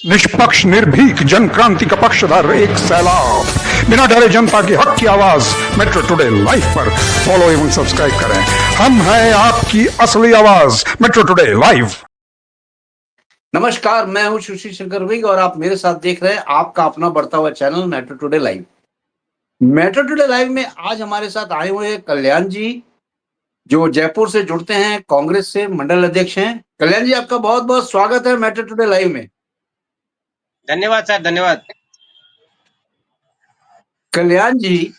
निष्पक्ष निर्भीक जन क्रांति का पक्षधर एक सैलाब, बिना डरे जनता की हक की आवाज मेट्रो टुडे लाइव पर फॉलो एवं सब्सक्राइब करें। हम हैं आपकी असली आवाज मेट्रो टुडे लाइव। नमस्कार, मैं हूं सुशील शंकर विग और आप मेरे साथ देख रहे हैं आपका अपना बढ़ता हुआ channel metro today live. Metro today live में आज हमारे साथ आए हुए हैं कल्याण जी, जो जयपुर से जुड़ते हैं, कांग्रेस से मंडल अध्यक्ष हैं। कल्याण जी, आपका बहुत बहुत स्वागत है मेट्रो टुडे लाइव में। धन्यवाद सर, धन्यवाद। कल्याण जी,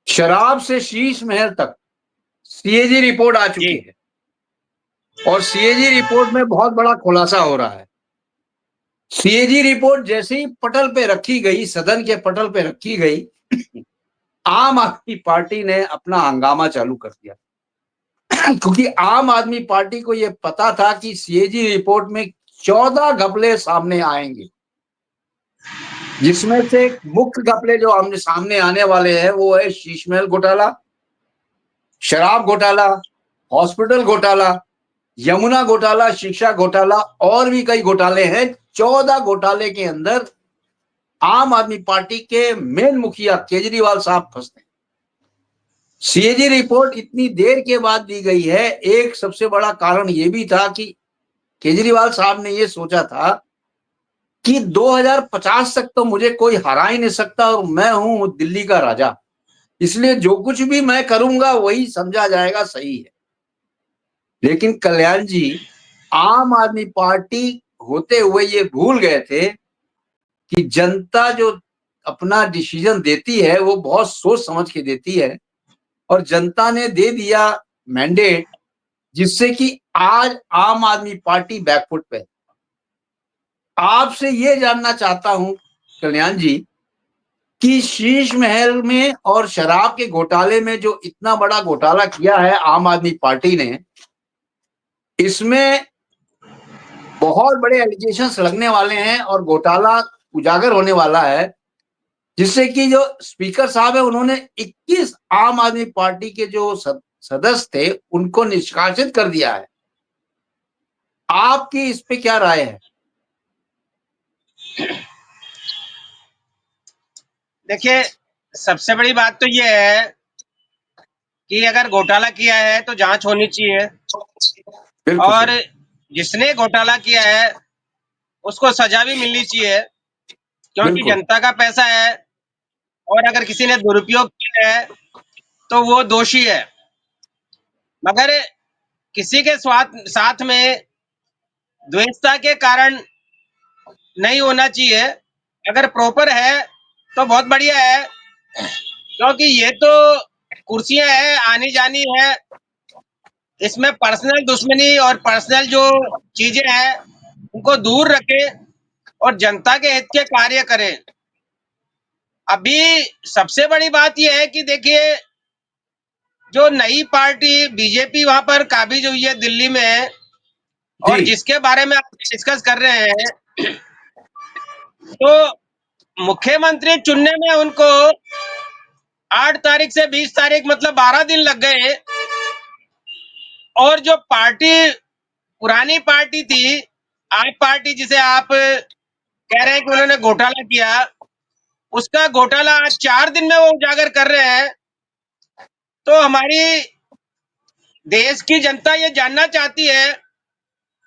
शराब से शीश महल तक सीएजी रिपोर्ट आ चुकी है और सीएजी रिपोर्ट में बहुत बड़ा खुलासा हो रहा है। सीएजी रिपोर्ट जैसे ही पटल पे रखी गई, सदन के पटल पे रखी गई, आम आदमी पार्टी ने अपना हंगामा चालू कर दिया क्योंकि आम आदमी पार्टी को यह पता था कि सीएजी रिपोर्ट में 14 घपले सामने आएंगे, जिसमें से मुख्य घपले जो हमने सामने आने वाले हैं वो है शीशमहल घोटाला, शराब घोटाला, हॉस्पिटल घोटाला, यमुना घोटाला, शिक्षा घोटाला और भी कई घोटाले हैं। 14 घोटाले के अंदर आम आदमी पार्टी के मेन मुखिया केजरीवाल साहब फंसते। सीएजी रिपोर्ट इतनी देर के बाद दी गई है। एक सबसे बड़ा कारण यह भी था कि केजरीवाल साहब ने यह सोचा था कि 2050 तक तो मुझे कोई हरा ही नहीं सकता और मैं हूं दिल्ली का राजा, इसलिए जो कुछ भी मैं करूंगा वही समझा जाएगा सही है। लेकिन कल्याण जी, आम आदमी पार्टी होते हुए ये भूल गए थे कि जनता जो अपना डिसीजन देती है वो बहुत सोच समझ के देती है और जनता ने दे दिया मैंडेट, जिससे कि आज आम आदमी पार्टी बैकफुट पे। आपसे ये जानना चाहता हूं कल्याण जी कि शीश महल में और शराब के घोटाले में जो इतना बड़ा घोटाला किया है आम आदमी पार्टी ने, इसमें बहुत बड़े एलिगेशंस लगने वाले हैं और घोटाला उजागर होने वाला है, जिससे कि जो स्पीकर साहब है उन्होंने 21 आम आदमी पार्टी के जो सदस्य थे उनको निष्कासित कर दिया है। आपकी इस पे क्या राय है? देखिए, सबसे बड़ी बात तो ये है कि अगर घोटाला किया है तो जांच होनी चाहिए और जिसने घोटाला किया है उसको सजा भी मिलनी चाहिए, क्योंकि जनता का पैसा है और अगर किसी ने दुरुपयोग किया है तो वो दोषी है। मगर किसी के साथ में द्वेषता के कारण नहीं होना चाहिए। अगर प्रॉपर है तो बहुत बढ़िया है, क्योंकि ये तो कुर्सियां है, आनी जानी है, इसमें पर्सनल दुश्मनी और पर्सनल जो चीजें हैं उनको दूर रखे और जनता के हित के कार्य करें। अभी सबसे बड़ी बात यह है कि देखिए, जो नई पार्टी बीजेपी वहां पर काबिज हुई है दिल्ली में, और जिसके बारे में आप डिस्कस कर रहे हैं, तो मुख्यमंत्री चुनने में उनको 8 तारीख से 20 तारीख मतलब 12 दिन लग गए और जो पार्टी पुरानी पार्टी थी, आप पार्टी जिसे आप कह रहे हैं कि उन्होंने घोटाला किया, उसका घोटाला आज 4 दिन में वो उजागर कर रहे हैं। तो हमारी देश की जनता ये जानना चाहती है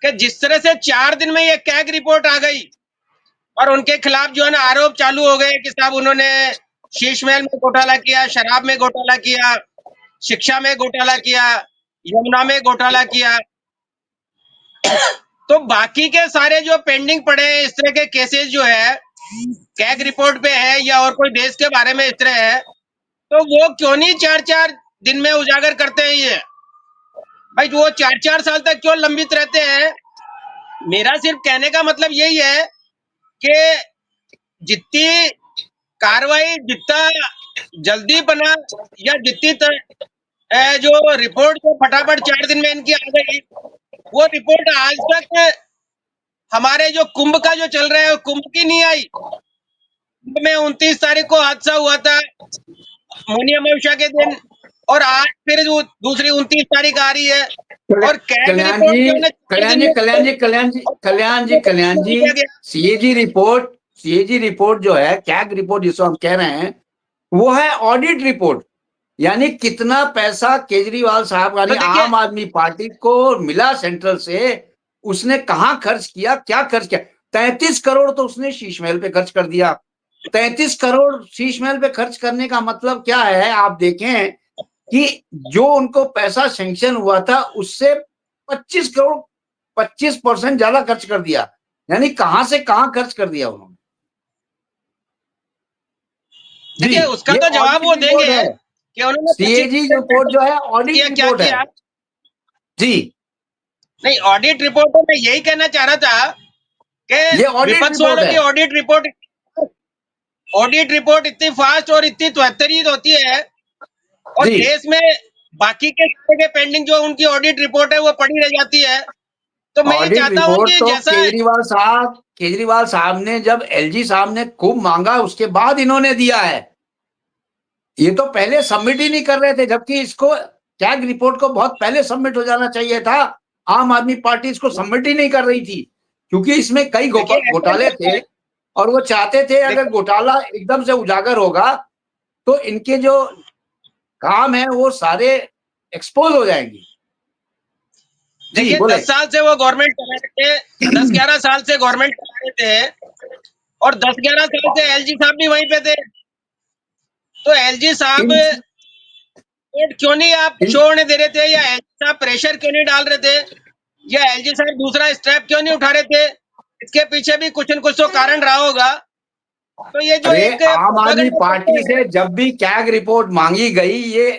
कि जिस तरह से 4 दिन में ये कैग रिपोर्ट आ गई और उनके खिलाफ जो है ना आरोप चालू हो गए कि साहब उन्होंने शीश महल में घोटाला किया, शराब में घोटाला किया, शिक्षा में घोटाला किया, यमुना में घोटाला किया, तो बाकी के सारे जो पेंडिंग पड़े हैं इस तरह के केसेस जो है कैग रिपोर्ट पे है या और कोई देश के बारे में इस तरह है, तो वो क्यों नहीं 4-4 दिन में उजागर करते हैं? ये भाई वो 4-4 साल तक क्यों लंबित रहते हैं? मेरा सिर्फ कहने का मतलब यही है कि जितनी कार्रवाई जितना जल्दी बना या जितनी जो रिपोर्ट जो फटाफट 4 दिन में इनकी आ गई, वो रिपोर्ट आज तक हमारे जो कुंभ का जो चल रहा है कुंभ की नहीं आई। कुंभ में 29 तारीख को हादसा हुआ था, मौनी अमावस्या के दिन, और आज फिर दूसरी 29 तारीख आ रही है और कैग कल्याण रिपोर्ट जी, जो है कल्याण जी, कल्याण जी, कल्याण जी, कल्याण जी, सीएजी रिपोर्ट जो है, कैग रिपोर्ट जिसको हम कह रहे हैं, वो है ऑडिट रिपोर्ट। यानी कितना पैसा केजरीवाल साहब यानी तो देखिए आम आदमी पार्टी को मिला सेंट्रल से, उसने कहां खर्च किया, क्या खर्च किया। 33 करोड़ तो उसने शीश महल पे खर्च कर दिया। 33 करोड़ शीश महल पे खर्च करने का मतलब क्या है, आप देखें कि जो उनको पैसा सैंक्शन हुआ था उससे 25 करोड़ 25% ज्यादा खर्च कर दिया। यानी कहां से कहां खर्च कर दिया उन्होंने। जी, देखिए उसका ये तो जवाब ऑडिट वो रिपोर्ट देंगे है। कि उन्होंने सीएजी 25% रिपोर्ट जो है ऑडिट किया, क्या रिपोर्ट है। किया। जी, नहीं, ऑडिट रिपोर्ट में मैं यही कहना चाह रहा था कि ये ऑडिट विपक्ष रिपोर्ट वालों की है। ऑडिट रिपोर्ट इतनी फास्ट और इतनी त्वरित होती है और जी, देश में बाकी के पेंडिंग जो उनकी ऑडिट रिपोर्ट है वो पड़ी रह जाती है। तो मैं ये ऑडिट चाहता हूं रिपोर्ट कि तो जैसा केजरीवाल साहब ने जब एलजी साहब ने खूब मांगा उसके बाद इन्होंने दिया है। ये तो पहले सबमिट ही नहीं कर रहे थे, जबकि इसको कैग रिपोर्ट को बहुत पहले सबमिट हो जाना चाहिए था। आम आदमी पार्टी इसको सबमिट ही नहीं कर रही थी, क्योंकि इसमें कई देखिए ऐसा घोटाले होता थे है। और वो चाहते थे अगर देखिए घोटाला एकदम से उजागर होगा तो इनके जो काम है वो सारे एक्सपोज हो जाएंगे। जी, देखिए बोले। 10 साल से वो गवर्नमेंट चला रहे थे, 10-11 साल से गवर्नमेंट चला रहे थे और 10-11 साल से एलजी साहब भी वहीं पे थे। तो एलजी साहब इन, क्यों नहीं आप इन, शो होने दे रहे थे, या एलजी साहब प्रेशर क्यों नहीं डाल रहे थे, या एलजी साहब दूसरा स्टेप क्यों नहीं उठा रहे थे। इसके पीछे भी कुछ न कुछ तो कारण रहा होगा। तो ये जो अरे एक आम आदमी प्रोपेगेंडा पार्टी करते से हैं। जब भी कैग रिपोर्ट मांगी गई ये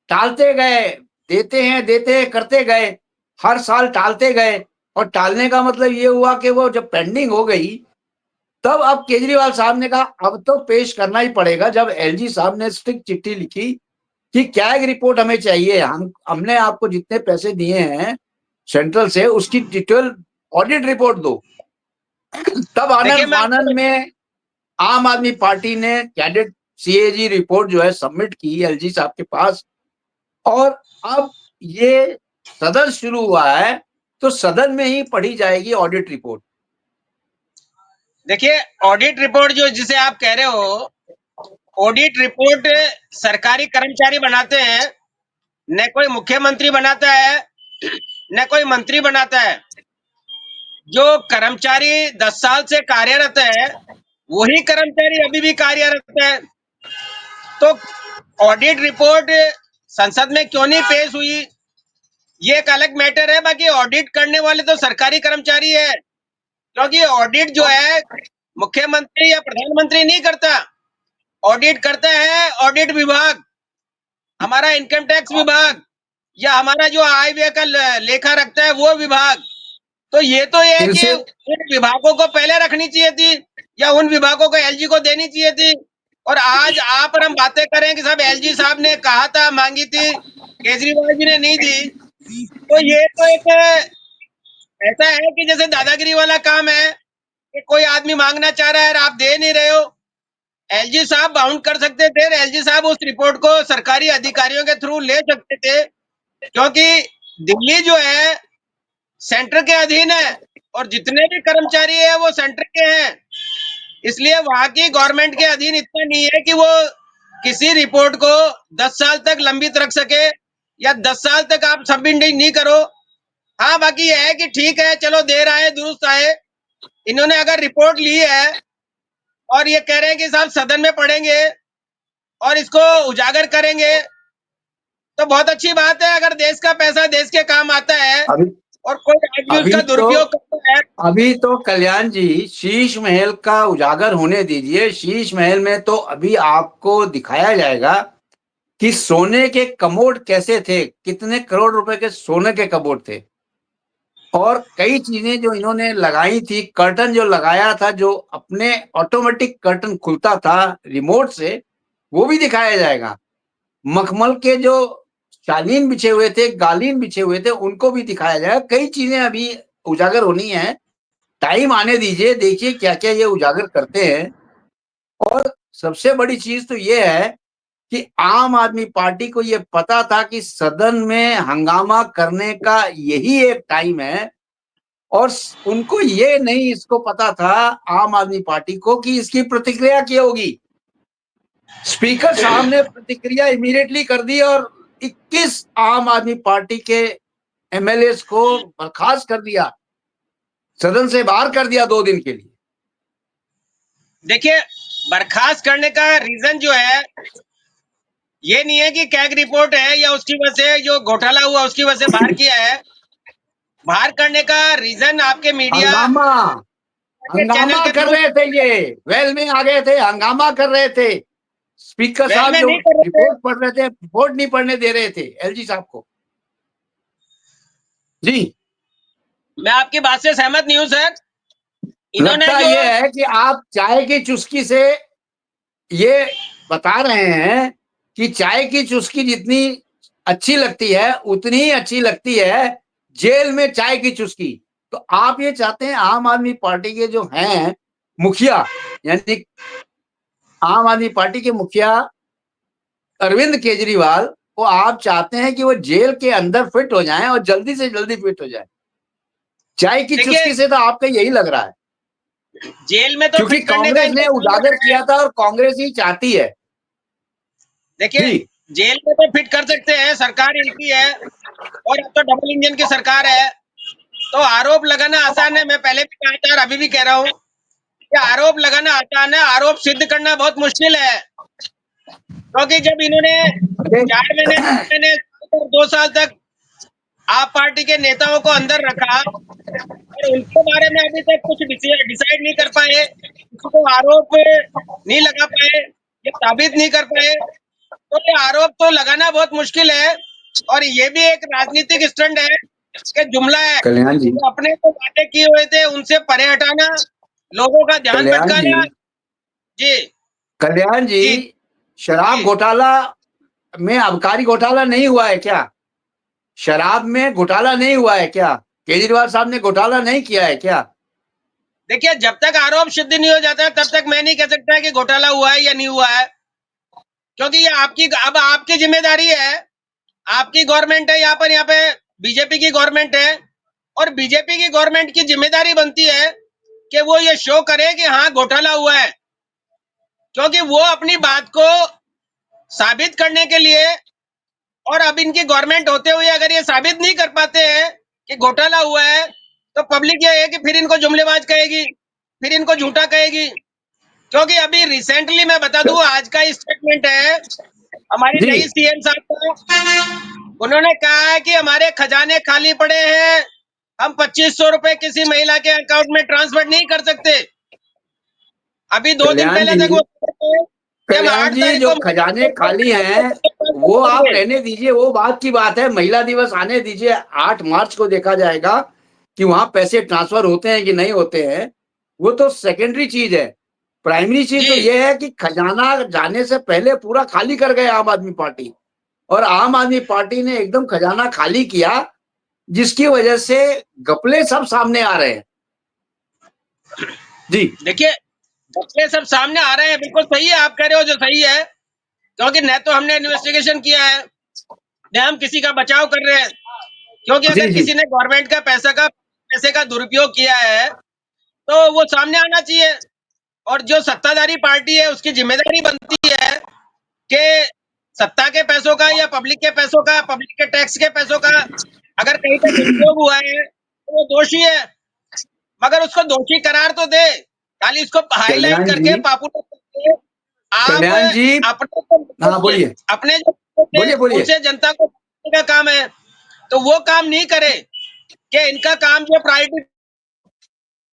टालते गए, देते हैं करते गए, हर साल टालते गए। और टालने का मतलब ये हुआ कि वो जब पेंडिंग हो गई तब अब केजरीवाल साहब ने कहा अब तो पेश करना ही पड़ेगा। जब एलजी साहब ने स्ट्रिक्ट चिट्ठी लिखी कि कैग रिपोर्ट हमें चाहिए, हमने आपको जितने पैसे दिए हैं सेंट्रल से उसकी डिटेल ऑडिट रिपोर्ट दो, तब देखिए आनंद मैं फानन आपको में आम आदमी पार्टी ने कैडेट सीएजी रिपोर्ट जो है सबमिट की एलजी साहब के पास। और अब ये सदन शुरू हुआ है तो सदन में ही पढ़ी जाएगी ऑडिट रिपोर्ट। देखिए ऑडिट रिपोर्ट जो जिसे आप कह रहे हो, ऑडिट रिपोर्ट सरकारी कर्मचारी बनाते हैं, न कोई मुख्यमंत्री बनाता है, न कोई मंत्री बनाता है। जो कर्मचारी 10 साल से कार्यरत है वही कर्मचारी अभी भी कार्यरत है। तो ऑडिट रिपोर्ट संसद में क्यों नहीं पेश हुई, ये एक अलग मैटर है। बाकी ऑडिट करने वाले तो सरकारी कर्मचारी है, क्योंकि ऑडिट जो है मुख्यमंत्री या प्रधानमंत्री नहीं करता। ऑडिट करता है ऑडिट विभाग, हमारा इनकम टैक्स विभाग, या हमारा जो आय व्यय का लेखा रखता है वो विभाग। तो ये तो ये है कि इनसे उन विभागों को पहले रखनी चाहिए थी, या उन विभागों को एलजी को देनी चाहिए थी। और आज आप और हम बातें करें कि साहब एलजी साहब ने कहा था, मांगी थी, केजरीवाल जी ने नहीं दी। तो ये तो एक ऐसा है कि जैसे दादागिरी वाला काम है कि कोई आदमी मांगना चाह रहा है और आप दे नहीं रहे हो। एलजी साहब बाउंड कर सकते थे, एलजी साहब उस रिपोर्ट को सरकारी अधिकारियों के थ्रू ले सकते थे, क्योंकि दिल्ली जो है सेंटर के अधीन है और जितने भी कर्मचारी है वो सेंटर के हैं। इसलिए वहां की गवर्नमेंट के अधीन इतना नहीं है कि वो किसी रिपोर्ट को 10 साल तक लंबित रख सके या 10 साल तक आप सबमिट नहीं करो। हाँ, बाकी यह है कि ठीक है, चलो देर आए दुरुस्त आए। इन्होंने अगर रिपोर्ट ली है और ये कह रहे हैं कि साहब सदन में पढ़ेंगे और इसको उजागर करेंगे, तो बहुत अच्छी बात है। अगर देश का पैसा देश के काम आता है अभी और कोई आदमी अभी उसका तो दुरुपयोग करता है। अभी तो कल्याण जी शीश महल का उजागर होने दीजिए। शीश महल में तो अभी आपको दिखाया जाएगा कि सोने के कमोड कैसे थे, कितने करोड़ रुपए के सोने के कमोड थे। और कई चीजें जो इन्होंने लगाई थी, कर्टन जो लगाया था, जो अपने ऑटोमेटिक कर्टन खुलता था रिमोट से, वो भी दिखाया जाएगा। मखमल के जो चालीन बिछे हुए थे, गालीन बिछे हुए थे, उनको भी दिखाया जाएगा। कई चीजें अभी उजागर होनी है, टाइम आने दीजिए, देखिए क्या क्या ये उजागर करते हैं। और सबसे बड़ी चीज तो ये है कि आम आदमी पार्टी को ये पता था कि सदन में हंगामा करने का यही एक टाइम है, और उनको ये नहीं इसको पता था आम आदमी पार्टी को कि इसकी प्रतिक्रिया क्या होगी। स्पीकर साहब ने प्रतिक्रिया इमीडिएटली कर दी और 21 आम आदमी पार्टी के एमएलए को बर्खास्त कर दिया, सदन से बाहर कर दिया 2 दिन के लिए। देखिए, बर्खास्त करने का रीजन जो है, ये नहीं है कि कैग रिपोर्ट है या उसकी वजह से जो घोटाला हुआ उसकी वजह से बाहर किया है। बाहर करने का रीजन आपके मीडिया चैनल हंगामा के कर थ्रू रहे थे, ये वेल में आ गए थे, हंगामा कर रहे थे। स्पीकर वेल साहब में जो नहीं कर रहे थे। रिपोर्ट पढ़ रहे थे, रिपोर्ट नहीं पढ़ने दे रहे थे एलजी साहब को। जी, मैं आपकी बात से सहमत नहीं हूं सर। इन्होंने लगता जो ये है कि आप चाय की चुस्की से ये बता रहे हैं कि चाय की चुस्की जितनी अच्छी लगती है उतनी ही अच्छी लगती है जेल में चाय की चुस्की। तो आप ये चाहते हैं आम आदमी पार्टी के जो हैं मुखिया, यानी आम आदमी पार्टी के मुखिया अरविंद केजरीवाल को आप चाहते हैं कि वो जेल के अंदर फिट हो जाएं और जल्दी से जल्दी फिट हो जाएं। चाय की देखिए, चुस्की से तो आपका यही लग रहा है, जेल में तो क्योंकि फिट करने का कांग्रेस इनका ने काम उजागर है। किया था और कांग्रेस ही चाहती है। देखिए, जी, जेल में तो फिट कर सकते हैं, सरकार इनकी है और अब तो डबल इंजन की सरकार है, तो आरोप लगाना आसान है। मैं पहले भी कहा था और अभी भी कह रहा हूं कि आरोप लगाना आसान है, आरोप सिद्ध करना बहुत मुश्किल है। क्योंकि जब इन्होंने 4 महीने 6 महीने 2 साल तक आप पार्टी के नेताओं को अंदर रखा और उनके बारे में अभी तक कुछ डिसाइड नहीं कर पाए, किसी को आरोप नहीं लगा पाए, ये साबित नहीं कर पाए, तो ये आरोप तो लगाना बहुत मुश्किल है। और ये भी एक राजनीतिक स्टंट है कि जुमला है, कल्याण जी, तो अपने को वादे किए हुए थे उनसे परे हटाना, लोगों का ध्यान कल्याण जी, भटकाना। जी कल्याण जी, जी शराब जी। घोटाला में आबकारी घोटाला नहीं हुआ है क्या? शराब में घोटाला नहीं हुआ है क्या? केजरीवाल साहब ने घोटाला नहीं किया है क्या? देखिए, जब तक आरोप सिद्ध नहीं हो जाता तब तक मैं नहीं कह सकता कि घोटाला हुआ है या नहीं हुआ है, क्योंकि ये अब आपकी जिम्मेदारी है। आपकी गवर्नमेंट है, यहाँ पे बीजेपी की गवर्नमेंट है, और बीजेपी की गवर्नमेंट की जिम्मेदारी बनती है कि वो ये शो करे कि हाँ घोटाला हुआ है, क्योंकि वो अपनी बात को साबित करने के लिए, और अब इनकी गवर्नमेंट होते हुए अगर ये साबित नहीं कर पाते हैं कि घोटाला हुआ है, तो पब्लिक ये है कि फिर इनको जुमलेबाज कहेगी, फिर इनको झूठा कहेगी। क्योंकि अभी रिसेंटली मैं बता दूं, आज का स्टेटमेंट है हमारी जी, नई सीएम साहब का। उन्होंने कहा है कि हमारे खजाने खाली पड़े हैं, हम 2500 रुपए किसी महिला के अकाउंट में ट्रांसफर नहीं कर सकते। अभी 2 दिन कल्याण पहले जी, तक वो कि हम कल्याण 8 जी, तारीख जो को खजाने खाली हैं वो आप रहने दीजिए, वो बात की बात है। महिला दिवस आने दीजिए, 8 मार्च को देखा जाएगा कि वहां पैसे ट्रांसफर होते हैं कि नहीं होते हैं। वो तो सेकेंडरी चीज है। प्राइमरी चीज तो जी ये है कि खजाना जाने से पहले पूरा खाली कर गए आम आदमी पार्टी, और आम आदमी पार्टी ने एकदम खजाना खाली किया, जिसकी वजह से घपले सब सामने आ रहे हैं। जी, देखिए, घपले सब सामने आ रहे हैं, बिल्कुल सही है, आप कह रहे हो जो सही है। क्योंकि न तो हमने इन्वेस्टिगेशन किया है, न हम किसी का बचाव कर रहे हैं। क्योंकि जी, अगर जी, किसी ने गवर्नमेंट का पैसे का दुरुपयोग किया है तो वो सामने आना चाहिए, और जो सत्ताधारी पार्टी है उसकी जिम्मेदारी बनती है कि सत्ता के पैसों का या पब्लिक के पैसों का, पब्लिक के टैक्स के पैसों का अगर कहीं पर दुरुपयोग हुआ है तो वो दोषी है, मगर उसको दोषी करार तो दे। खाली उसको हाईलाइट कल्याण करके जी, पॉपुलर करके आप कल्याण जी, अपने को, हाँ बोलिए, अपने जो थे बोलिए, बोलिए। उनसे जनता को का काम है, तो वो काम नहीं करे। कि इनका काम जो प्रायोरिटी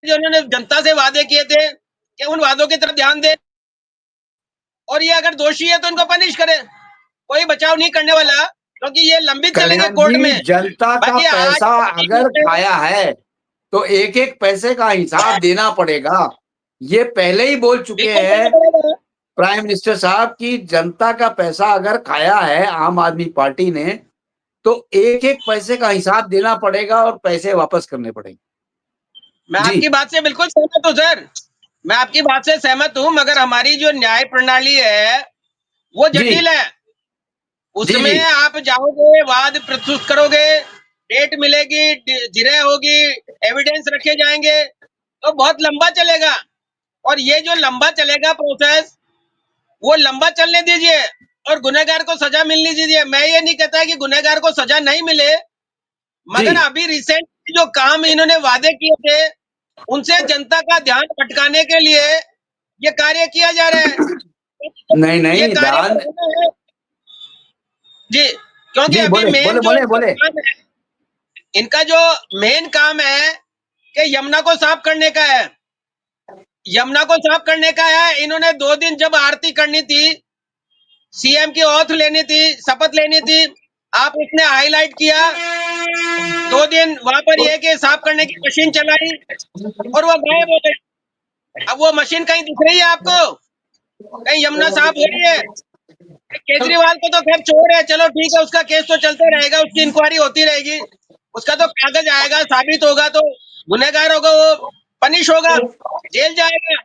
जो उन्होंने जनता से वादे किए थे कि उन वादों की तरफ ध्यान दे, और ये अगर दोषी है तो इनको पनिश करे। कोई बचाव नहीं करने वाला, क्योंकि ये लंबित चलेंगे कल्याण कोर्ट जी, में। जनता का बाकी आज पैसा अगर खाया है तो एक एक पैसे का हिसाब देना पड़ेगा। ये पहले ही बोल चुके बिल्कुल हैं करना पड़ेगा। प्राइम मिनिस्टर साहब की, जनता का पैसा अगर खाया है आम आदमी पार्टी ने तो एक एक पैसे का हिसाब देना पड़ेगा और पैसे वापस करने पड़ेंगे। मैं जी, आपकी बात से बिल्कुल सहमत हूँ सर, मैं आपकी बात से सहमत हूँ, मगर हमारी जो न्याय प्रणाली है वो जी जटिल है। जी उसमें जी आप जाओगे, वाद प्रस्तुत करोगे, डेट मिलेगी, जिरह होगी, एविडेंस रखे जाएंगे, तो बहुत लंबा चलेगा। और ये जो लंबा चलेगा प्रोसेस, वो लंबा चलने दीजिए और गुनहगार को सजा मिलने दीजिए। मैं ये नहीं कहता कि गुनहगार को सजा नहीं मिले, जी मगर अभी रिसेंट जो काम इन्होंने वादे किए थे, उनसे जनता का ध्यान भटकाने के लिए ये कार्य किया जा रहा है। नहीं ये नहीं कार्य दान करना है जी, क्योंकि जी अभी बोले मेन बोले जो बोले इनका बोले काम है, इनका जो मेन काम है कि यमुना को साफ करने का है। यमुना को साफ करने का है। इन्होंने 2 दिन जब आरती करनी थी, सीएम की ओथ लेनी थी, शपथ लेनी थी, आप उसने हाईलाइट किया। 2 दिन वहां पर ये कि साफ करने की मशीन चलाई और वो गायब हो गए। अब वो मशीन कहीं दिख रही है आपको? कहीं यमुना साफ हो रही है? केजरीवाल को तो खैर चोर है, चलो ठीक है, उसका केस तो चलते रहेगा, उसकी इंक्वायरी होती रहेगी, उसका तो कागज आएगा, साबित होगा तो गुनहगार होगा, वो पनिश होगा, जेल जाएगा।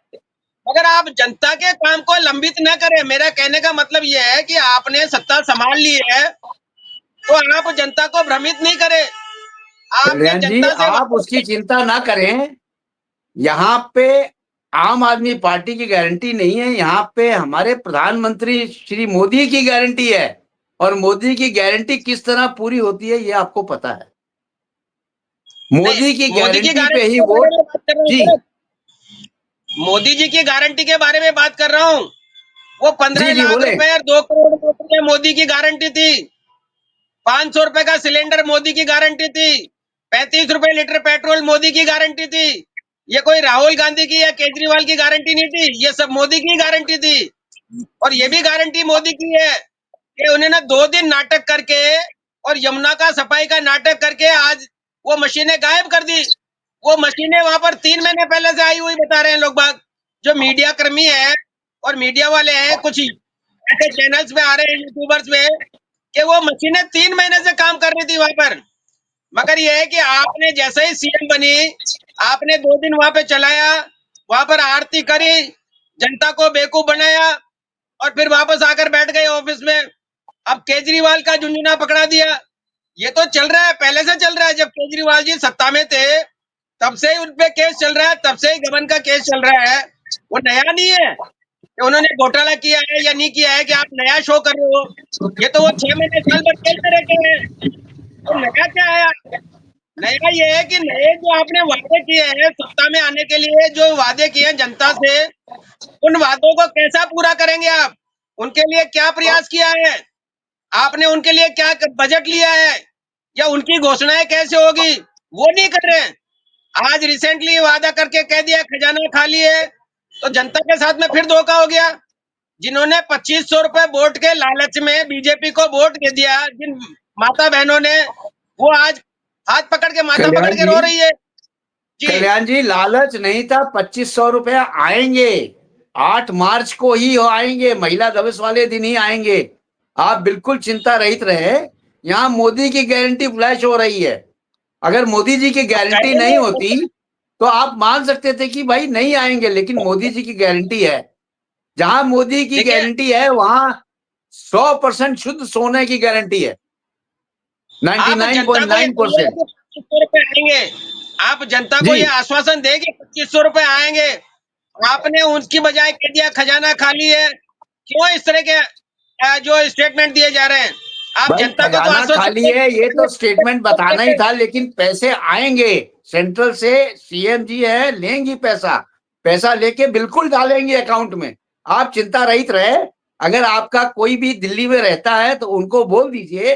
मगर आप जनता के काम को लंबित न करें। मेरा कहने का मतलब यह है कि आपने सत्ता संभाल ली है, तो आप जनता को भ्रमित नहीं करें। आपने कल्याण जी जनता से आप वादा उसकी किया। चिंता ना करें। यहाँ पे आम आदमी पार्टी की गारंटी नहीं है, यहाँ पे हमारे प्रधानमंत्री श्री मोदी की गारंटी है। और मोदी की गारंटी किस तरह पूरी होती है ये आपको पता है। नहीं, मोदी की मोदी की गारंटी पे गारंटी ही के बारे वोट। में बात कर रहा हूँ जी सर। मोदी जी की गारंटी के बारे में बात कर रहा हूँ। वो 15 जी जी लाख बोले। रुपए और 2 करोड़ रुपए मोदी की गारंटी थी। 500 रुपए का सिलेंडर मोदी की गारंटी थी। 35 रुपए लीटर पेट्रोल मोदी की गारंटी थी। ये कोई राहुल गांधी की या केजरीवाल की गारंटी नहीं थी, ये सब मोदी की गारंटी थी। और ये भी गारंटी मोदी की है कि उन्होंने 2 दिन नाटक करके और यमुना का सफाई का नाटक करके आज वो मशीनें गायब कर दी। वो मशीनें वहां पर 3 महीने पहले से आई हुई बता रहे हैं लोग बाग, जो मीडिया कर्मी है और मीडिया वाले हैं, कुछ ऐसे चैनल्स में आ रहे हैं, यूट्यूबर्स में, कि वो मशीनें 3 महीने से काम कर रही थी वहां पर। मगर ये है कि आपने जैसे ही सीएम बनी, आपने 2 दिन वहां पे चलाया, वहां पर आरती करी, जनता को बेवकूफ बनाया और फिर वापस आकर बैठ गए ऑफिस में। अब केजरीवाल का झुंझुना पकड़ा दिया। ये तो चल रहा है, पहले से चल रहा है। जब केजरीवाल जी सत्ता में थे तब से ही उनपे केस चल रहा है, तब से ही गबन का केस चल रहा है। वो नया नहीं है कि उन्होंने घोटाला किया है या नहीं किया है कि आप नया शो कर रहे हो। ये तो वो 6 महीने साल भर जेल में रहते हैं। तो नया क्या है? नया ये है कि नए जो आपने वादे किए हैं सत्ता में आने के लिए, जो वादे किए हैं जनता से, उन वादों को कैसा पूरा करेंगे आप? उनके लिए क्या प्रयास किया है आपने? उनके लिए क्या बजट लिया है या उनकी घोषणाएं कैसे होगी, वो नहीं कर रहे हैं। आज रिसेंटली वादा करके कह दिया खजाना खाली है, तो जनता के साथ में फिर धोखा हो गया। जिन्होंने 2500 रुपए वोट के लालच में बीजेपी को वोट दे दिया, जिन माता बहनों ने, वो आज हाथ पकड़ के, माथा पकड़ कल्याण के जी रो रही है जी। कल्याण जी लालच नहीं था। 2500 रुपया आएंगे, 8 मार्च को ही आएंगे, महिला दिवस वाले दिन ही आएंगे। आप बिल्कुल चिंता रहित रहे। यहाँ मोदी की गारंटी फ्लैश हो रही है। अगर मोदी जी की अब गारंटी नहीं करेंगे होती तो आप मान सकते थे कि भाई नहीं आएंगे, लेकिन मोदी जी की गारंटी है। जहां मोदी की देखिए, गारंटी है वहां 100% शुद्ध सोने की गारंटी है। आप जनता को ये बोलिए 99.9%। कि 2500 रुपए आएंगे, आप जनता को जी ये आश्वासन दें कि 2500 रुपए आएंगे, आपने उसकी बजाय कह दिया खजाना खाली है। क्यों इस तरह के जो स्टेटमेंट दिए जा रहे हैं? आप भाई जनता को तो खजाना आश्वस्त खाली है ये तो स्टेटमेंट बताना ही था, लेकिन पैसे आएंगे। सेंट्रल से सीएम जी है, लेंगी पैसा। पैसा लेके बिल्कुल डालेंगे अकाउंट में। आप चिंता रहित रहे। अगर आपका कोई भी दिल्ली में रहता है तो उनको बोल दीजिए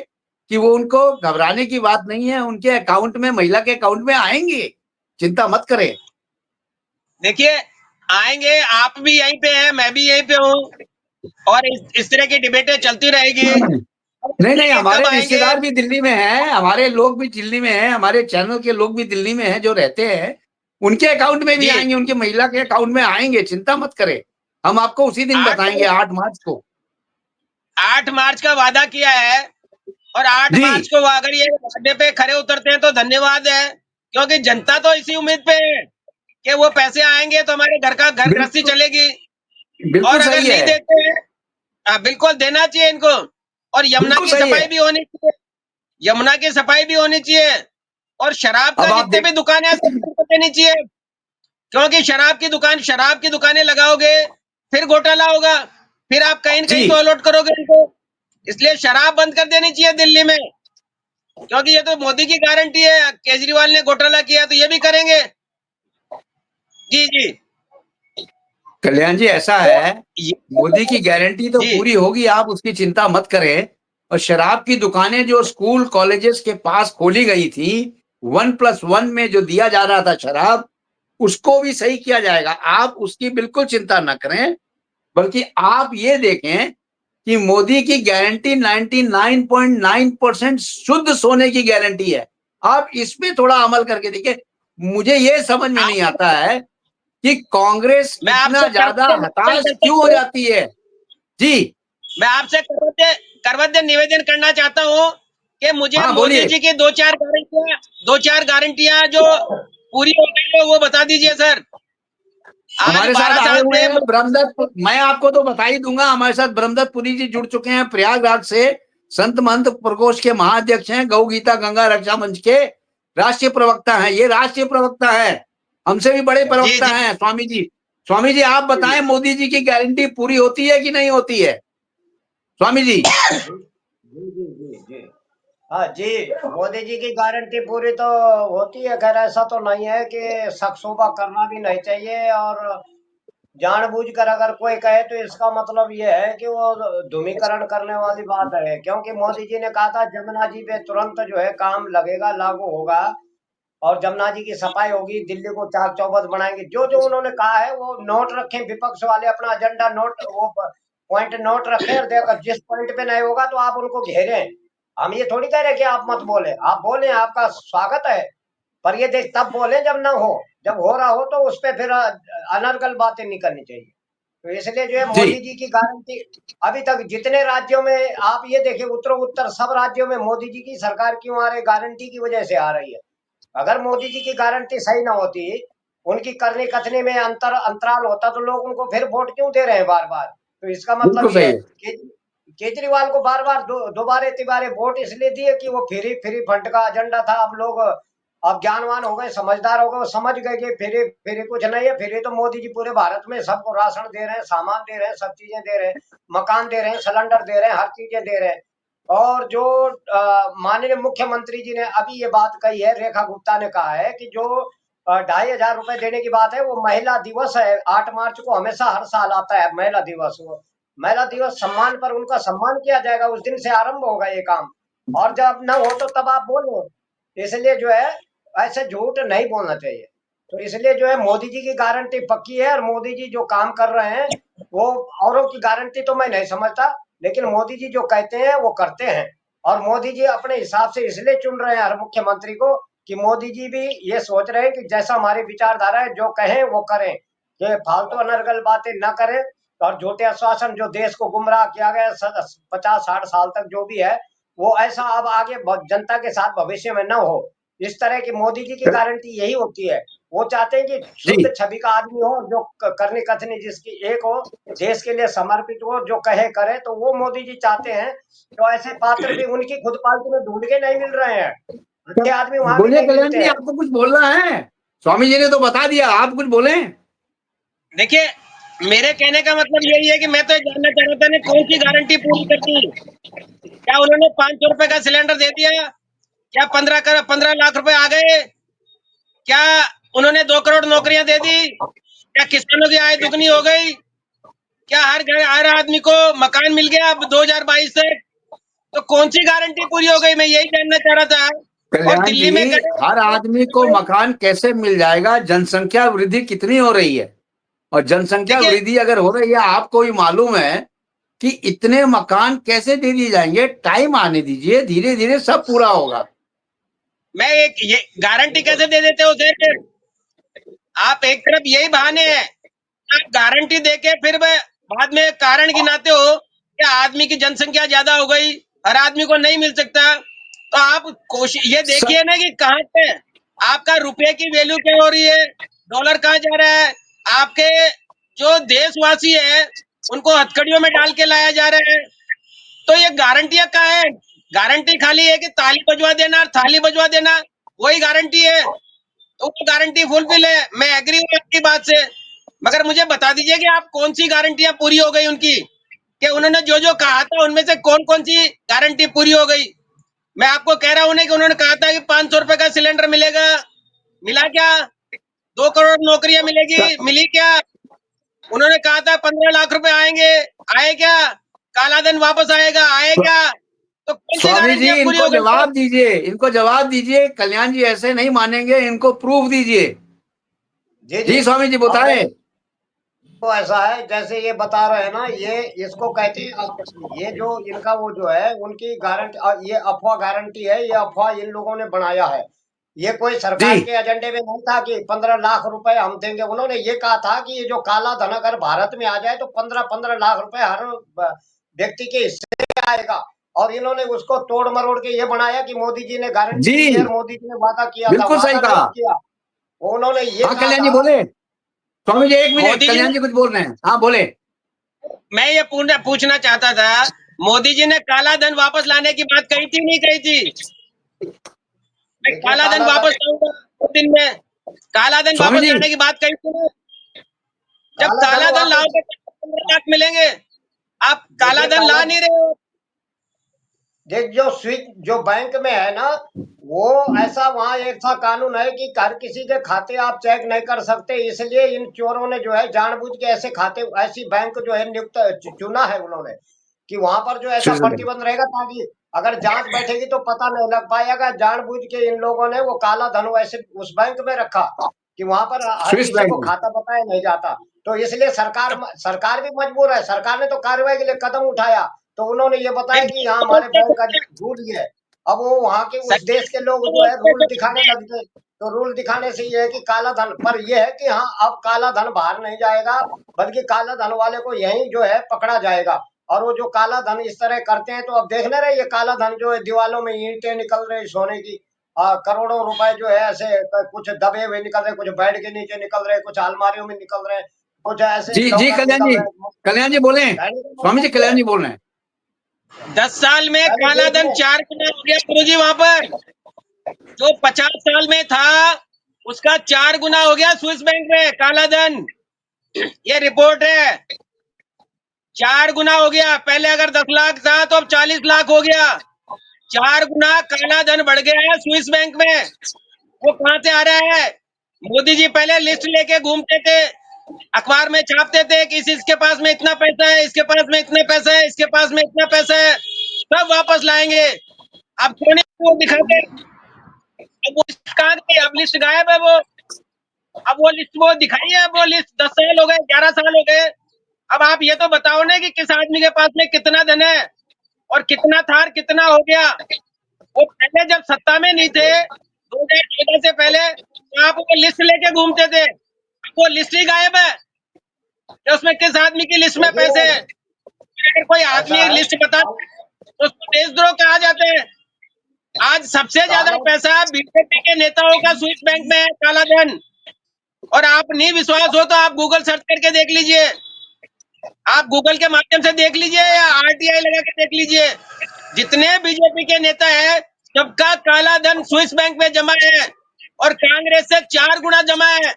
कि वो, उनको घबराने की बात नहीं है, उनके अकाउंट में, महिला के अकाउंट में आएंगे। चिंता मत करें। देखिए, आएंगे। आप भी यहीं पे हैं, मैं भी यहीं पे हूँ, और इस तरह की डिबेटें चलती रहेगी। अब नहीं नहीं, देखेंगे हमारे कब आएंगे। रिश्तेदार भी दिल्ली में हैं, हमारे लोग भी दिल्ली में हैं, हमारे चैनल के लोग भी दिल्ली में हैं जो रहते हैं। उनके अकाउंट में भी जी, आएंगे, उनके महिला के अकाउंट में आएंगे। चिंता मत करें। हम आपको उसी दिन आठ बताएंगे, 8 मार्च को। 8 मार्च का वादा किया है, और 8 मार्च जी को वो अगर ये वादे पे खरे उतरते हैं तो धन्यवाद है, क्योंकि जनता तो इसी उम्मीद पे है कि वो पैसे आएंगे तो हमारे घर का घर गृहस्थी बिल्कुल चलेगी। और बिल्कुल अगर सही नहीं है। देते हैं बिल्कुल देना चाहिए इनको। और यमुना बिल्कुल की सही सफाई है। भी होनी चाहिए, यमुना की सफाई भी होनी चाहिए। और शराब का अब आप जितने देख, भी दुकानें हैं सबको देनी चाहिए, क्योंकि शराब की दुकानें लगाओगे फिर घोटाला होगा, फिर आप कहीं न जी कहीं तो अलॉट करोगे इनको। इसलिए शराब बंद कर देनी चाहिए दिल्ली में, क्योंकि ये तो मोदी की गारंटी है। केजरीवाल ने घोटाला किया तो ये भी करेंगे। जी जी। कल्याण जी, ऐसा तो है, ये मोदी की गारंटी तो जी पूरी होगी, आप उसकी चिंता मत करें। और शराब की दुकानें जो स्कूल कॉलेजेस के पास खोली गई थी, 1+1 में जो दिया जा रहा था शराब, उसको भी सही किया जाएगा। आप उसकी बिल्कुल चिंता न करें, बल्कि आप ये देखें कि मोदी की गारंटी 99.9% शुद्ध सोने की गारंटी है। आप इस पे थोड़ा अमल करके देखिए। मुझे ये समझ में नहीं आप आता है कि कांग्रेस मैं इतना आपसे ज्यादा निवेदन हताश करता क्यों हो हूँ, जाती है। जी मैं आपसे करवद्य निवेदन करना चाहता हूँ कि मुझे हाँ, मोदी बोलिए। जी की दो चार गारंटियां जो पूरी हो गई हो वो बता दीजिए सर। आज हमारे साथ 12 आए साल हुए से हैं ब्रह्मदत्त, मैं आपको तो बता ही दूंगा, हमारे साथ ब्रह्मदत्त पुरी जी जुड़ चुके हैं प्रयागराज से। संत महंत प्रकोष्ठ के महाअध्यक्ष हैं, गौ गीता गंगा रक्षा मंच के राष्ट्रीय प्रवक्ता हैं। ये राष्ट्रीय प्रवक्ता है, हमसे भी बड़े जी प्रवक्ता जी हैं स्वामी जी। स्वामी जी, आप बताएं, मोदी जी की गारंटी पूरी होती है कि नहीं होती है, स्वामी जी। जी जी जी जी जी। हाँ जी, मोदी जी की गारंटी पूरी तो होती है। खैर ऐसा तो नहीं है कि शख्सोबा करना भी नहीं चाहिए, और जानबूझकर अगर कोई कहे तो इसका मतलब ये है कि वो ध्रुवीकरण करने वाली बात है। क्योंकि मोदी जी ने कहा था जमुना जी पे तुरंत जो है काम लगेगा, लागू होगा, और जमुना जी की सफाई होगी, दिल्ली को चाक चौबंद बनाएंगे। जो जो उन्होंने कहा है वो नोट रखें, विपक्ष वाले अपना एजेंडा नोट, वो पॉइंट नोट रखें, और देखो जिस पॉइंट पे नहीं होगा तो आप उनको घेरें। हम ये थोड़ी कह रहे कि आप मत बोले, आप बोले, आपका स्वागत है, पर ये देख तब बोले जब ना हो। जब हो रहा हो तो उस पर फिर अनर्गल बातें नहीं करनी चाहिए। तो इसलिए जो है जी मोदी जी की गारंटी, अभी तक जितने राज्यों में आप ये देखिए, उत्तर सब राज्यों में मोदी जी की सरकार क्यों आ रही, गारंटी की वजह से आ रही है। अगर मोदी जी की गारंटी सही ना होती, उनकी करने कथनी में अंतराल होता, तो लोग उनको फिर वोट क्यों दे रहे हैं बार बार। तो इसका मतलब बिल्कुल ये सही है है। कि केजरीवाल को बार बार दोबारे तिबारे वोट इसलिए दिए कि वो फ्री फ्री फंड का एजेंडा था। अब लोग अब ज्ञानवान हो गए, समझदार हो गए, वो समझ गए कि फ्री फ्री कुछ नहीं है। फ्री तो मोदी जी पूरे भारत में सबको राशन दे रहे हैं, सामान दे रहे हैं, सब चीजें दे रहे हैं, मकान दे रहे हैं, सिलेंडर दे रहे हैं, हर चीजें दे रहे हैं। और जो माननीय मुख्यमंत्री जी ने अभी ये बात कही है, रेखा गुप्ता ने कहा है कि जो 2,500 रुपए देने की बात है, वो महिला दिवस है, 8 मार्च को हमेशा हर साल आता है महिला दिवस। वो महिला दिवस सम्मान पर उनका सम्मान किया जाएगा, उस दिन से आरंभ होगा ये काम। और जब न हो तो तब आप बोलो। इसलिए जो है ऐसे झूठ नहीं बोलना चाहिए। तो इसलिए जो है मोदी जी की गारंटी पक्की है, और मोदी जी जो काम कर रहे हैं वो, औरों की गारंटी तो मैं नहीं समझता, लेकिन मोदी जी जो कहते हैं वो करते हैं। और मोदी जी अपने हिसाब से इसलिए चुन रहे हैं हर मुख्यमंत्री को कि मोदी जी भी ये सोच रहे हैं कि जैसा हमारी विचारधारा है, जो कहें वो करें, ये फालतू अनर्गल बातें ना करें। और झूठे आश्वासन जो देश को गुमराह किया गया 50-60 साल तक जो भी है, वो ऐसा अब आगे जनता के साथ भविष्य में न हो। इस तरह की मोदी जी की गारंटी यही होती है। वो चाहते हैं कि जी शुद्ध छवि का आदमी हो, जो करनी कथनी जिसकी एक हो, देश के लिए समर्पित हो, जो कहे करे, तो वो मोदी जी चाहते हैं। तो ऐसे पात्र भी उनकी खुद पार्टी में ढूंढ के नहीं मिल रहे हैं, अच्छे आदमी वहां भी बोलिए नहीं कल्याण मिलते जी, हैं। आपको कुछ बोलना है? स्वामी जी ने तो बता दिया, आप कुछ बोले। देखिए, मेरे कहने का मतलब यही है कि मैं तो ये जानना चाह रहा था ने कौन सी गारंटी पूरी कर दी। क्या उन्होंने 500 रुपए का सिलेंडर दे दिया? क्या 15 लाख रुपए आ गए? क्या उन्होंने 2 करोड़ नौकरियां दे दी? क्या किसानों की आय दुगनी हो गई? क्या हर आदमी को मकान मिल गया अब 2022 से? तो कौन सी गारंटी पूरी हो गई, मैं यही जानना चाह रहा था। और कल्याण दिल्ली जी, में गए, हर आदमी को मकान कैसे मिल जाएगा? जनसंख्या वृद्धि कितनी हो रही है, और जनसंख्या देखिए वृद्धि अगर हो रही है, आपको ही मालूम है कि इतने मकान कैसे दे दिए जाएंगे? टाइम आने दीजिए, धीरे धीरे सब पूरा होगा। मैं एक ये गारंटी कैसे दे देते हो सर? आप एक तरफ यही बहाने हैं, आप गारंटी देके फिर बाद में कारण गिनाते हो कि आदमी की जनसंख्या ज्यादा हो गई, हर आदमी को नहीं मिल सकता। तो आप कोशिश ये सब देखिए ना कि कहाँ पे आपका रुपए की वैल्यू क्या हो रही है, डॉलर कहाँ जा रहा है। आपके जो देशवासी है उनको हथकड़ियों में डाल के लाया जा रहा है। तो ये गारंटियां क्या है? गारंटी खाली है कि ताली बजवा देना और थाली बजवा देना, वही गारंटी है। तो वो गारंटी फुलफिल है, मैं एग्री हूँ आपकी बात से। मगर मुझे बता दीजिए कि आप कौन सी गारंटियां पूरी हो गई उनकी, कि उन्होंने जो जो कहा था उनमें से कौन कौन सी गारंटी पूरी हो गई। मैं आपको कह रहा हूं ना कि उन्होंने कहा था कि 500 रुपए का सिलेंडर मिलेगा, मिला क्या? 2 करोड़ नौकरियां मिलेगी, मिली क्या? उन्होंने कहा था 15 लाख रुपए आएंगे, आए क्या? काला धन वापस आएगा, आए क्या? तो कौन सी स्वामी जी गारंटियां पूरी इनको हो गई? जवाब दीजिए, इनको जवाब दीजिए। कल्याण जी ऐसे नहीं मानेंगे, इनको प्रूफ दीजिए। जी जी स्वामी जी अब बताएं। तो ऐसा है जैसे ये बता रहे हैं ना, ये इसको कहते हैं ये जो इनका वो जो है उनकी गारंटी, ये अफवाह गारंटी है, ये अफवाह इन लोगों ने बनाया है। ये कोई जी सरकार के एजेंडे में नहीं था कि 15 लाख रुपए हम देंगे। उन्होंने ये कहा था कि ये जो काला धन अगर भारत में आ जाए तो 15-15 लाख रुपए हर व्यक्ति के हिस्से में आएगा। और इन्होंने उसको तोड़ मरोड़ के ये बनाया कि मोदी जी ने गारंटी जी दी है और मोदी जी ने वादा किया था। बिल्कुल सही वादा नहीं कहा। किया, उन्होंने ये हाँ कहा कल्याण जी था। बोले। स्वामी जी एक मिनट, मोदी जी कल्याण ने, जी कुछ बोल रहे हैं, हाँ बोले। मैं ये पूछना चाहता था, मोदी जी ने काला धन वापस लाने की बात कही थी नहीं कही थी? मैं देखिए काला धन काला धन, वापस लाऊंगा 2 दिन में, काला धन स्वामी वापस जी लाने की बात कही थी ना? जब काला धन काला धन वापस, लाओगे तो 15 लाख मिलेंगे। आप काला देखिए धन काला, ला नहीं रहे हो। देख जो स्विच जो बैंक में है ना, वो ऐसा वहां एक सा कानून है कि हर किसी के खाते आप चेक नहीं कर सकते। इसलिए इन चोरों ने जो है जानबूझ के ऐसे खाते, ऐसी बैंक जो है नियुक्त चुना है उन्होंने, कि वहां पर जो ऐसा स्विट्जरलैंड। प्रतिबंध रहेगा ताकि अगर जांच बैठेगी तो पता नहीं लग पाएगा। जानबूझ के इन लोगों ने वो काला धन वैसे उस बैंक में रखा कि वहां पर हर स्विस किसी बैंक को में। खाता बताया नहीं जाता। तो इसलिए सरकार भी मजबूर है, सरकार ने तो कार्रवाई के लिए कदम उठाया। तो उन्होंने ये बताया कि यहाँ हमारे बैंक का रूल ये है। अब वो वहां के उस देश के लोग जो है रूल दिखाने लग गए। तो रूल दिखाने से ये है कि काला धन पर ये है कि हाँ अब काला धन बाहर नहीं जाएगा, बल्कि काला धन वाले को यहीं जो है पकड़ा जाएगा। और वो जो काला धन इस तरह करते हैं तो अब देखने रहे, ये काला धन जो है दीवालों में ईंटें निकल रही सोने की, करोड़ों रुपए जो है ऐसे कुछ दबे हुए निकल रहे, कुछ बेड के नीचे निकल रहे, कुछ अलमारियों में निकल रहे, कुछ ऐसे जी जी लॉकर कल्याण निकल जी, रहे। कल्याण जी बोले। कहने का स्वामी जी मतलब ये कल्याण है, जी बोल रहे हैं। 10 साल में पहले काला देख धन लो। 4 गुना हो गया गुरुजी। वहां पर जो 50 साल में था उसका 4 गुना हो गया स्विस बैंक में काला धन। ये रिपोर्ट है, 4 गुना हो गया। पहले अगर 10 लाख था तो अब 40 लाख हो गया। 4 गुना काला धन बढ़ गया है स्विस बैंक में। वो कहां से आ रहा है? मोदी जी पहले लिस्ट लेके घूमते थे, अखबार में छापते थे कि इसके पास में इतना पैसा है, इसके पास में इतना पैसा है, इसके पास में इतना पैसा है, सब वापस लाएंगे। अब क्यों नहीं वो दिखाते? अब वो लिस्ट कहाँ गई? अब लिस्ट गायब है वो। अब वो लिस्ट वो दिखाई है, अब वो लिस्ट 10 साल हो गए, 11 साल हो गए। अब आप ये तो बताओ ना कि किस आदमी के पास में कितना धन है और कितना था और कितना हो गया। वो पहले जब सत्ता में नहीं थे 2014 से पहले, तो आप वो लिस्ट लेके घूमते थे। अब वो लिस्ट ही गायब है कि उसमें किस आदमी की लिस्ट में पैसे देखिए है। अगर कोई ऐसा आदमी एक है, लिस्ट बता तो उसको देशद्रोह कहा जाता है। आज सबसे ज्यादा काला, पैसा बीजेपी के नेताओं का स्विस बैंक में है, काला धन। और आप नहीं विश्वास हो तो आप गूगल सर्च करके देख लीजिए, आप गूगल के माध्यम से देख लीजिए या आरटीआई लगा के देख लीजिए। जितने बीजेपी के नेता है सबका काला धन स्विस बैंक में जमा है, और कांग्रेस से 4 गुना जमा है।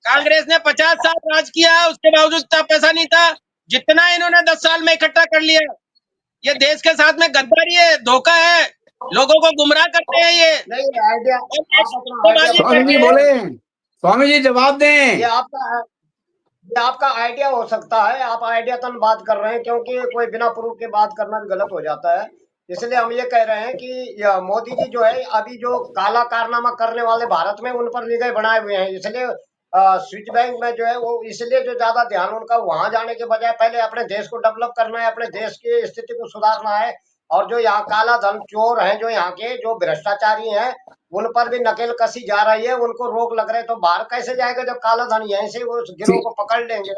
कांग्रेस ने 50 साल राज किया, उसके बावजूद इतना पैसा नहीं था जितना इन्होंने 10 साल में इकट्ठा कर लिया। ये देश के साथ में गद्दारी है, धोखा है, लोगों को गुमराह करते हैं ये, नहीं आइडिया, और ये आप अपना आइडिया शोबाजी स्वामी बता जी करके। रहे बोले। हैं। स्वामी जी जवाब ये दें। आपका ये आपका आइडिया हो सकता है, आप आइडिया तन बात कर रहे हैं, क्योंकि कोई बिना प्रूफ के बात करना भी गलत हो जाता है। इसलिए हम ये कह रहे हैं कि मोदी जी जो है अभी जो काला कारनामा करने वाले भारत में उन पर निगाह बनाए हुए हैं। इसलिए स्विच बैंक में जो है वो इसलिए जो ज्यादा ध्यान उनका वहां जाने के बजाय पहले अपने देश को डेवलप करना है, अपने देश की स्थिति को सुधारना है। और जो यहाँ काला धन चोर हैं, जो यहाँ के जो भ्रष्टाचारी हैं, उन पर भी नकेल कसी जा रही है, उनको रोक लग रहे। तो बाहर कैसे जाएगा जब काला धन यहीं से वो उस गिरोह को पकड़ लेंगे।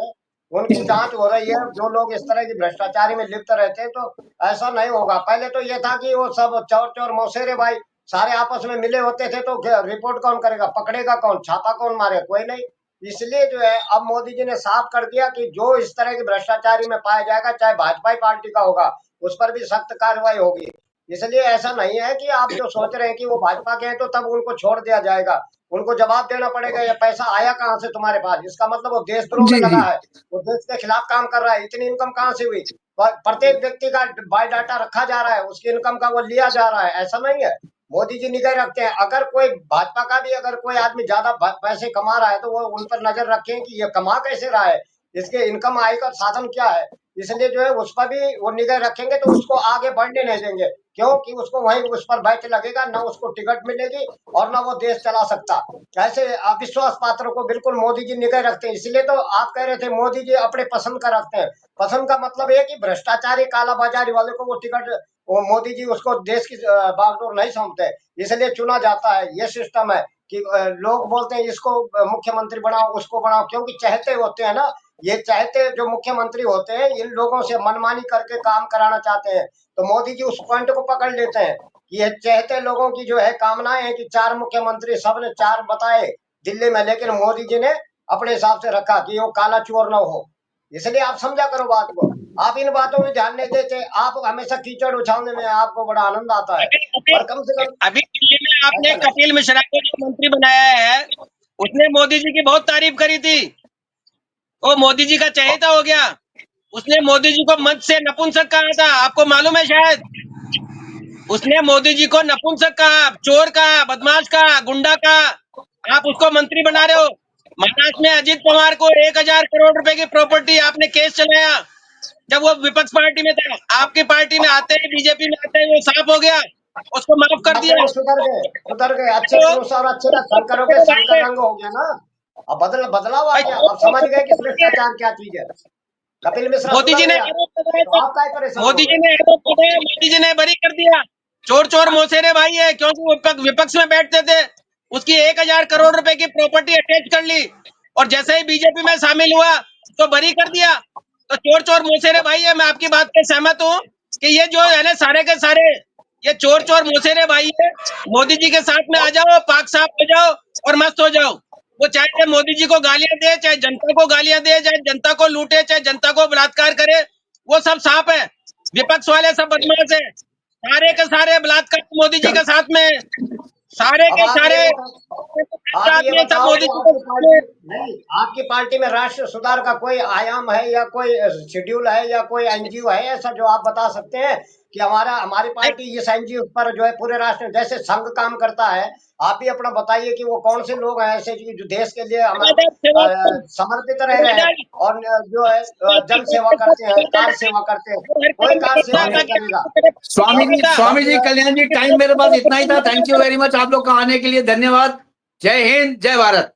उनकी जांच हो रही है, जो लोग इस तरह की भ्रष्टाचारी में लिप्त रहते हैं। तो ऐसा नहीं होगा। पहले तो ये था कि वो सब चोर चोर मौसेरे भाई सारे आपस में मिले होते थे, तो रिपोर्ट कौन करेगा, पकड़ेगा कौन, छापा कौन मारे, कोई नहीं। इसलिए जो है अब मोदी जी ने साफ कर दिया कि जो इस तरह की भ्रष्टाचारी में पाया जाएगा, चाहे भाजपा पार्टी का होगा, उस पर भी सख्त कार्रवाई होगी। इसलिए ऐसा नहीं है कि आप जो सोच रहे हैं कि वो भाजपा के हैं तो तब उनको छोड़ दिया जाएगा। उनको जवाब देना पड़ेगा, ये पैसा आया कहाँ से तुम्हारे पास? इसका मतलब वो देशद्रोह में जी लगा जी है, वो देश के खिलाफ काम कर रहा है। इतनी इनकम कहाँ से हुई? प्रत्येक व्यक्ति का बायोडाटा रखा जा रहा है, उसकी इनकम का वो लिया जा रहा है। ऐसा नहीं है, मोदी जी निगाह रखते हैं। अगर कोई भाजपा का भी अगर कोई आदमी ज्यादा पैसे कमा रहा है तो वो उन पर नजर रखें कि ये कमा कैसे रहा है, इसके इनकम आय का साधन क्या है। इसलिए जो है उस पर भी वो निगाह रखेंगे तो उसको आगे बढ़ने नहीं देंगे, क्योंकि उसको वहीं उस पर बैच लगेगा, ना उसको टिकट मिलेगी और ना वो देश चला सकता। ऐसे अविश्वास पात्र को बिल्कुल मोदी जी निगाह रखते हैं। इसलिए तो आप कह रहे थे मोदी जी अपने पसंद का रखते हैं। पसंद का मतलब है कि भ्रष्टाचारी कालाबाजारी वाले को वो टिकट, वो मोदी जी उसको देश की बागडोर नहीं सौंपते, इसलिए चुना जाता है। ये सिस्टम है कि लोग बोलते हैं इसको मुख्यमंत्री बनाओ, उसको बनाओ, क्योंकि चाहते होते हैं ना, ये चाहते जो मुख्यमंत्री होते हैं इन लोगों से मनमानी करके काम कराना चाहते हैं। तो मोदी जी उस पॉइंट को पकड़ लेते हैं कि ये चाहते लोगों की जो है कामनाएं है कि 4 मुख्यमंत्री, सबने 4 बताए दिल्ली में, लेकिन मोदी जी ने अपने हिसाब से रखा कि वो काला चोर न हो। इसलिए आप समझा करो बात को। आप इन बातों में ध्यान नहीं देते, आप हमेशा कीचड़ उछालने में आपको बड़ा आनंद आता है, अभी अभी और कम से कम अभी दिल्ली में आपने ऐसा नहीं। कपिल मिश्रा को जो मंत्री बनाया है, उसने मोदी जी की बहुत तारीफ करी थी। वो मोदी जी का चहेता हो गया। उसने मोदी जी को मंच से नपुंसक कहा था, आपको मालूम है शायद। उसने मोदी जी को नपुंसक कहा, चोर कहा, बदमाश कहा, गुंडा कहा। आप उसको मंत्री बना रहे हो। महाराष्ट्र में अजीत पवार को 1000 करोड़ रुपए की प्रॉपर्टी आपने केस चलाया, जब वो विपक्ष पार्टी में था। आपकी पार्टी में आते ही, बीजेपी में आते ही वो साफ हो गया, उसको माफ कर अब तो दिया। वो सुधर गए, अच्छे तो पुरुष और अच्छे का शंकर हो गए, शंकर रंग हो गया ना। अब बदलाव आ भाई, गया, अब समझ गए कि भ्रष्टाचार क्या चीज है। कपिल मिश्रा मोदी जी सुधर ने गया, आरोप लगाया तो था। आप काय परेशान हो मोदी जी गए? ने आरोप लगाया, मोदी जी ने बरी कर दिया। चोर चोर मौसेरे भाई है, क्योंकि वो विपक्ष में बैठते थे। उसकी 1000 करोड़ रुपए की प्रॉपर्टी अटैच कर ली, और जैसे ही बीजेपी में शामिल हुआ तो बरी कर दिया। तो चोर चोर मौसेरे भाई है। मैं आपकी बात से सहमत हूँ कि ये जो है ना, सारे के सारे ये चोर चोर मौसेरे भाई है। मोदी जी के साथ में आ जाओ, पाक साफ हो जाओ और मस्त हो जाओ। वो चाहे मोदी जी को गालियां दे, चाहे जनता को गालियां दे, चाहे जनता को लूटे, चाहे जनता को बलात्कार करे, वो सब सांप है। विपक्ष वाले सब बदमाश है। सारे के सारे बलात्कार मोदी जी के साथ में, सारे अब के सारे आप साथ ये में, सब बताओ मोदी कि जी के आपकी साथ पार्टी में। नहीं, आपकी पार्टी में राष्ट्र सुधार का कोई आयाम है या कोई शेड्यूल है या कोई एनजीओ है ऐसा जो आप बता सकते हैं कि हमारी पार्टी इस एनजीओ पर जो है पूरे राष्ट्र में जैसे संघ काम करता है? आप ही अपना बताइए कि वो कौन से लोग हैं ऐसे जो देश के लिए समर्पित रह गए हैं और जो है जन सेवा करते हैं, कार सेवा करते हैं। कोई कार सेवा नहीं करेगा। स्वामी जी, कल्याण जी, टाइम मेरे पास इतना ही था। थैंक यू वेरी मच आप लोग का आने के लिए, धन्यवाद। जय हिंद, जय भारत।